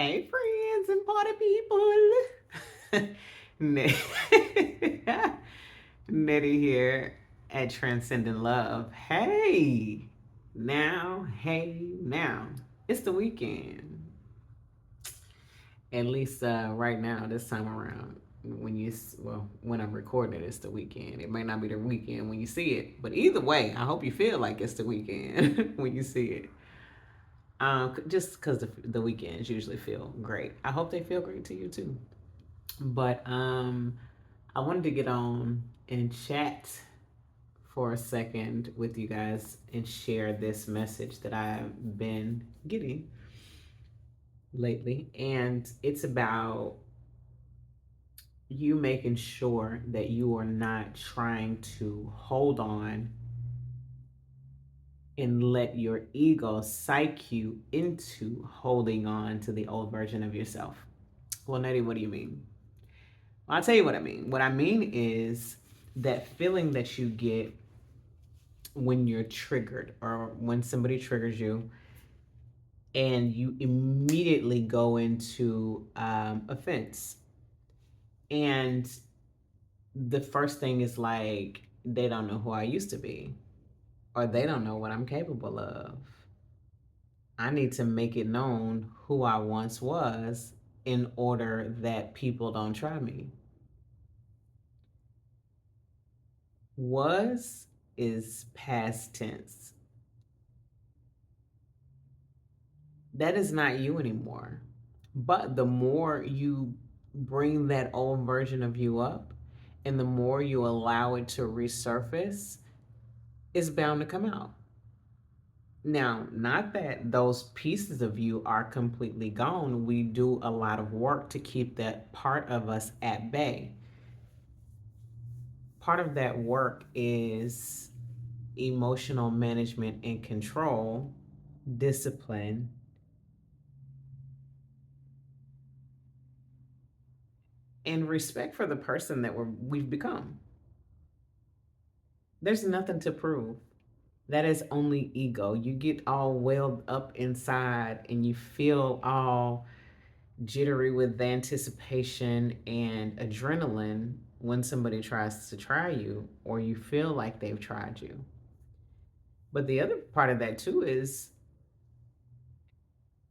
Hey, friends and party people. Nettie here at Transcendent Love. Hey, now. It's the weekend. At least right now, this time around. When I'm recording it, it's the weekend. It may not be the weekend when you see it, but either way, I hope you feel like it's the weekend when you see it. Just because the weekends usually feel great. I hope they feel great to you too. But I wanted to get on and chat for a second with you guys and share this message that I've been getting lately. And it's about you making sure that you are not trying to hold on and let your ego psych you into holding on to the old version of yourself. Well, Nettie, what do you mean? Well, I'll tell you what I mean. What I mean is that feeling that you get when you're triggered or when somebody triggers you and you immediately go into offense. And the first thing is like, they don't know who I used to be, or they don't know what I'm capable of. I need to make it known who I once was in order that people don't try me. Was is past tense. That is not you anymore. But the more you bring that old version of you up and the more you allow it to resurface, it's bound to come out. Now, not that those pieces of you are completely gone. We do a lot of work to keep that part of us at bay. Part of that work is emotional management and control, discipline, and respect for the person that we've become. There's nothing to prove. That is only ego. You get all welled up inside and you feel all jittery with anticipation and adrenaline when somebody tries to try you or you feel like they've tried you. But the other part of that too is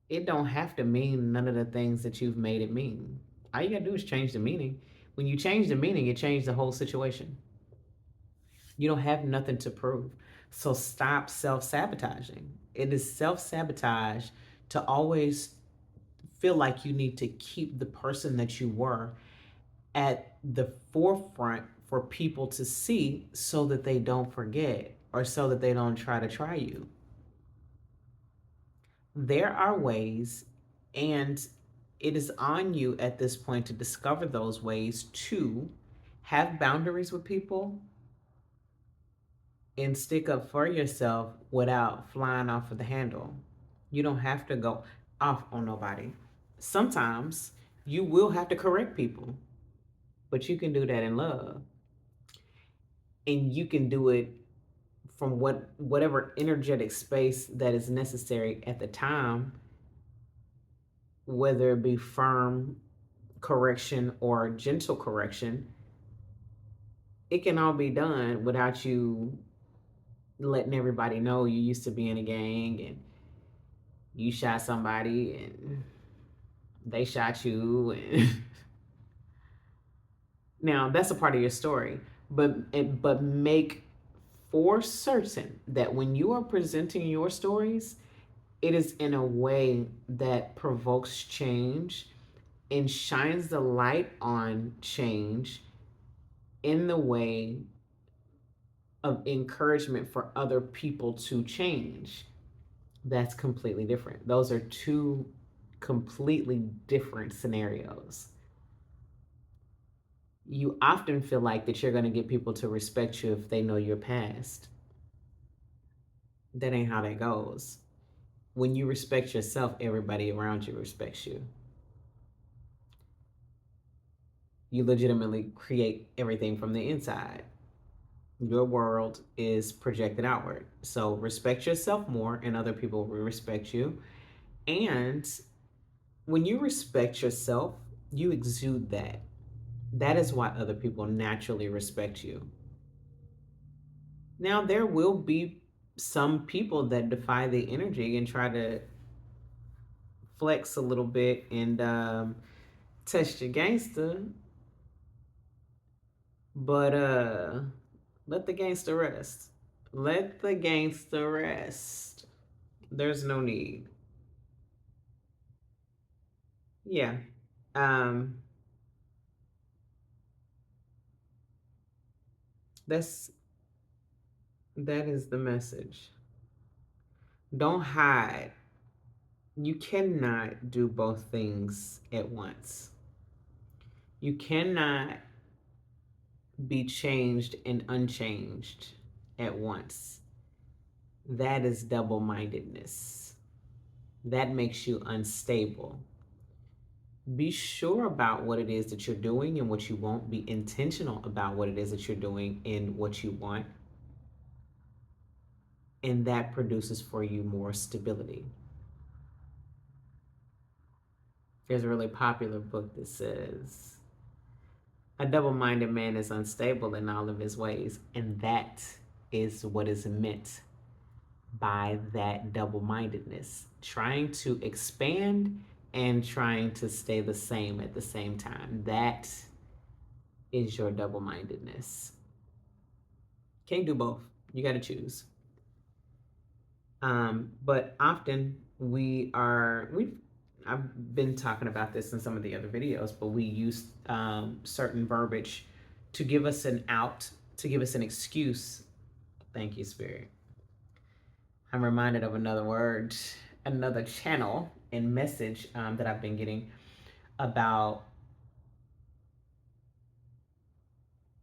it don't have to mean none of the things that you've made it mean. All you gotta do is change the meaning. When you change the meaning, it changes the whole situation. You don't have nothing to prove. So stop self sabotaging. It is self sabotage to always feel like you need to keep the person that you were at the forefront for people to see so that they don't forget or so that they don't try you. There are ways, and it is on you at this point to discover those ways to have boundaries with people and stick up for yourself without flying off of the handle. You don't have to go off on nobody. Sometimes you will have to correct people, but you can do that in love. And you can do it from whatever energetic space that is necessary at the time, whether it be firm correction or gentle correction. It can all be done without you letting everybody know you used to be in a gang and you shot somebody and they shot you and now that's a part of your story, but make for certain that when you are presenting your stories, it is in a way that provokes change and shines the light on change in the way of encouragement for other people to change. That's completely different. Those are two completely different scenarios. You often feel like that you're going to get people to respect you if they know your past. That ain't how that goes. When you respect yourself, everybody around you respects you. You legitimately create everything from the inside. Your world is projected outward. So respect yourself more, and other people will respect you. And when you respect yourself, you exude that. That is why other people naturally respect you. Now, there will be some people that defy the energy and try to flex a little bit and test your gangster, but let the gangster rest. Let the gangster rest. There's no need. Yeah. Um, that's that is the message. Don't hide. You cannot do both things at once. You cannot be changed and unchanged at once. That is double mindedness. That makes you unstable. Be sure about what it is that you're doing and what you won't. Be intentional about what it is that you're doing and what you want. And that produces for you more stability. There's a really popular book that says, a double minded man is unstable in all of his ways. And that is what is meant by that double mindedness, trying to expand and trying to stay the same at the same time. That is your double mindedness. Can't do both. You got to choose. But often I've been talking about this in some of the other videos, but we use certain verbiage to give us an out, to give us an excuse. Thank you, Spirit. I'm reminded of another word, another channel and message that I've been getting about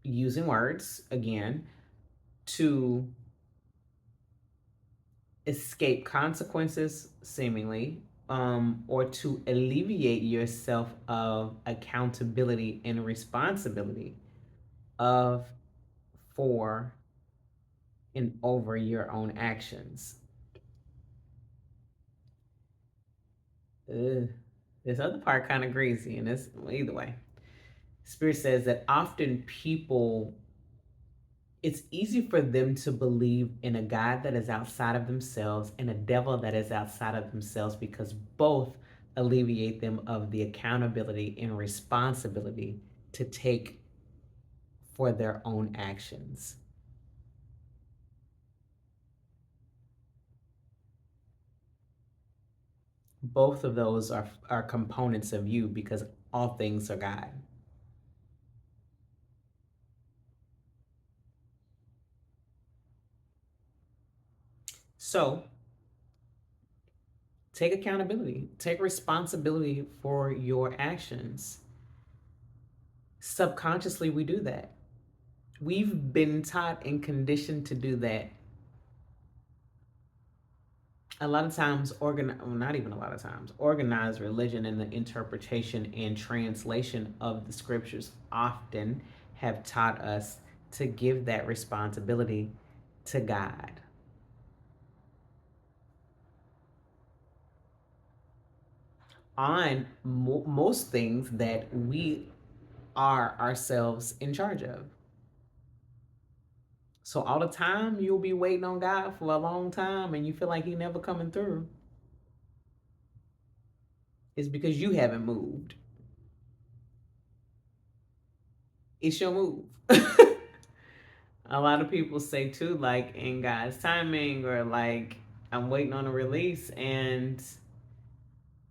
using words again to escape consequences, seemingly, or to alleviate yourself of accountability and responsibility of, for, and over your own actions. This other part kind of greasy, and it's either way. Spirit says that often people, it's easy for them to believe in a God that is outside of themselves and a devil that is outside of themselves, because both alleviate them of the accountability and responsibility to take for their own actions. Both of those are components of you, because all things are God. So take accountability, take responsibility for your actions. Subconsciously, we do that. We've been taught and conditioned to do that. A lot of times, not even a lot of times, organized religion and the interpretation and translation of the scriptures often have taught us to give that responsibility to God. On most things that we are ourselves in charge of. So all the time you'll be waiting on God for a long time and you feel like He never coming through. It's because you haven't moved. It's your move. A lot of people say too, like, in God's timing, or like, I'm waiting on a release, and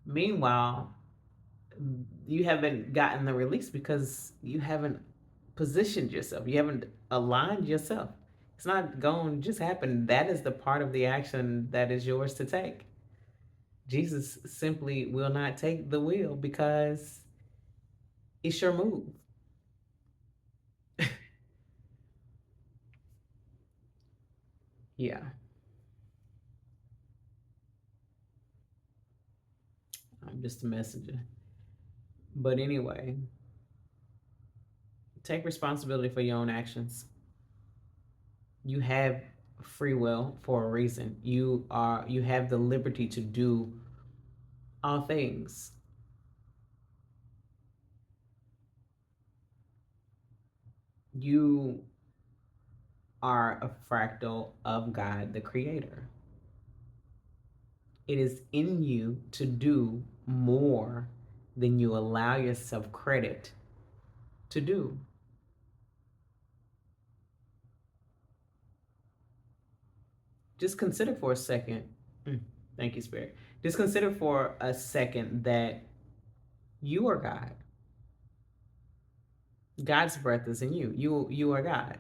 meanwhile you haven't gotten the release because you haven't positioned yourself, you haven't aligned yourself. It's not going to just happen. That is the part of the action that is yours to take. Jesus simply will not take the wheel because it's your move. Yeah. I'm just a messenger. But anyway, take responsibility for your own actions. You have free will for a reason. You have the liberty to do all things. You are a fractal of God, the Creator. It is in you to do more than you allow yourself credit to do. Just consider for a second. Thank you, Spirit. Just consider for a second that you are God. God's breath is in you. You are God.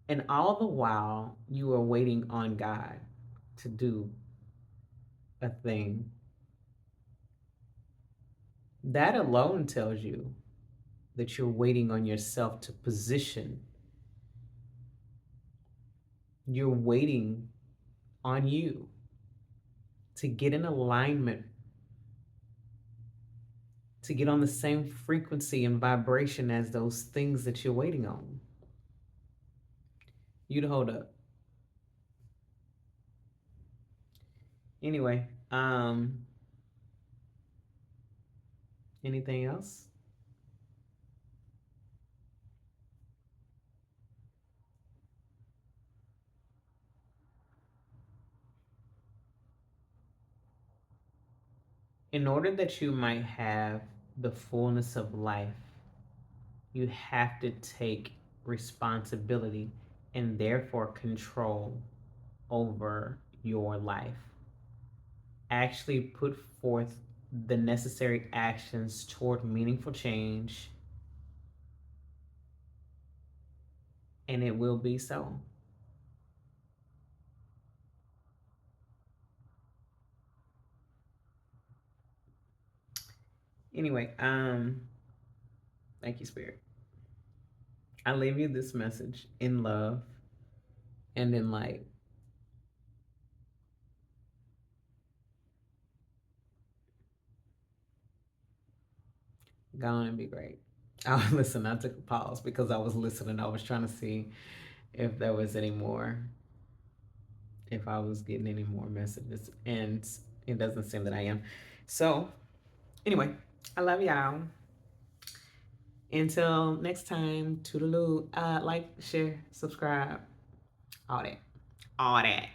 And all the while you are waiting on God to do a thing. That alone tells you that you're waiting on yourself to position. You're waiting on you to get in alignment, to get on the same frequency and vibration as those things that you're waiting on. You to hold up. Anyway, anything else? In order that you might have the fullness of life, you have to take responsibility and therefore control over your life. Actually put forth the necessary actions toward meaningful change, and it will be so. Anyway, thank you, Spirit. I leave you this message in love and in light. Go on and be great. Oh, listen, I took a pause because I was listening. I was trying to see if there was any more, if I was getting any more messages, and it doesn't seem that I am. So, anyway, I love y'all. Until next time, toodaloo. Like, share, subscribe, all that. All that.